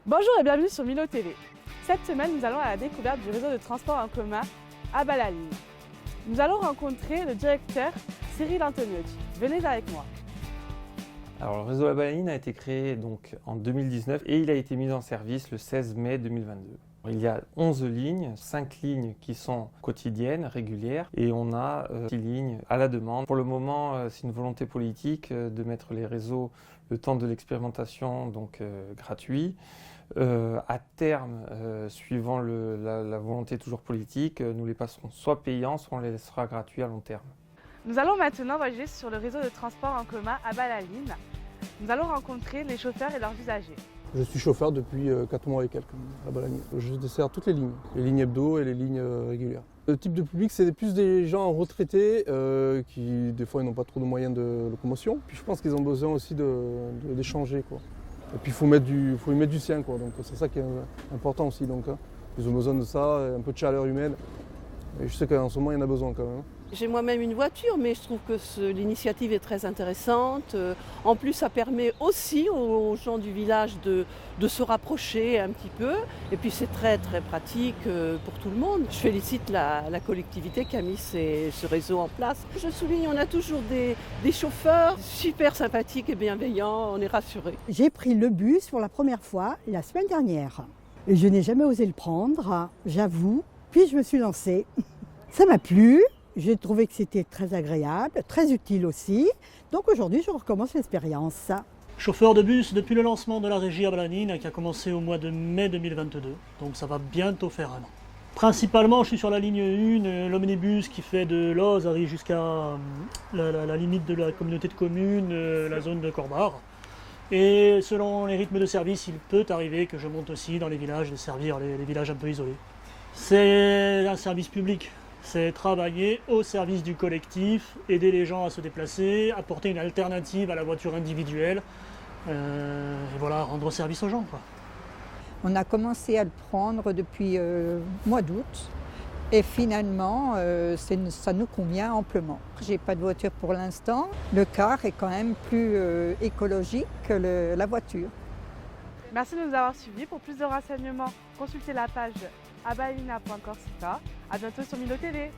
Bonjour et bienvenue sur Milo TV. Cette semaine, nous allons à la découverte du réseau de transport en commun à Bas-la-Ligne. Nous allons rencontrer le directeur Cyril Antoniotti. Venez avec moi. Alors, le réseau à Bas-la-Ligne a été créé donc en 2019 et il a été mis en service le 16 mai 2022. Il y a 11 lignes, 5 lignes qui sont quotidiennes, régulières, et on a 6 lignes à la demande. Pour le moment, c'est une volonté politique de mettre les réseaux le temps de l'expérimentation donc gratuit. À terme, suivant la volonté toujours politique, nous les passerons soit payants, soit on les laissera gratuits à long terme. Nous allons maintenant voyager sur le réseau de transport en commun à Bas-la-Ligne. Nous allons rencontrer les chauffeurs et leurs usagers. Je suis chauffeur depuis 4 mois et quelques à Bas-la-Ligne. Je dessers toutes les lignes hebdo et les lignes régulières. Le type de public, c'est plus des gens retraités qui, des fois, n'ont pas trop de moyens de locomotion. Puis je pense qu'ils ont besoin aussi d'échanger, quoi. Et puis il faut y mettre du sien, quoi. Donc c'est ça qui est important aussi. Donc, hein. Ils ont besoin de ça, un peu de chaleur humaine. Et je sais qu'en ce moment, il y en a besoin quand même. J'ai moi-même une voiture, mais je trouve que l'initiative est très intéressante. En plus, ça permet aussi aux gens du village de se rapprocher un petit peu. Et puis, c'est très, très pratique pour tout le monde. Je félicite la collectivité qui a mis ce réseau en place. Je souligne, on a toujours des chauffeurs super sympathiques et bienveillants. On est rassurés. J'ai pris le bus pour la première fois la semaine dernière. Et je n'ai jamais osé le prendre, j'avoue. Puis, je me suis lancée. Ça m'a plu. J'ai trouvé que c'était très agréable, très utile aussi. Donc aujourd'hui, je recommence l'expérience. Chauffeur de bus depuis le lancement de la régie à Bas-la-Ligne qui a commencé au mois de mai 2022. Donc ça va bientôt faire un an. Principalement, je suis sur la ligne 1, l'omnibus qui fait de Loz arrive jusqu'à la limite de la communauté de communes, la zone de Corbard. Et selon les rythmes de service, il peut arriver que je monte aussi dans les villages, desservir les villages un peu isolés. C'est un service public. C'est travailler au service du collectif, aider les gens à se déplacer, apporter une alternative à la voiture individuelle, et voilà, rendre service aux gens, quoi. On a commencé à le prendre depuis mois d'août et finalement ça nous convient amplement. J'ai pas de voiture pour l'instant, le car est quand même plus écologique que la voiture. Merci de nous avoir suivis. Pour plus de renseignements, consultez la page abalina.corsica. À bientôt sur Milo TV.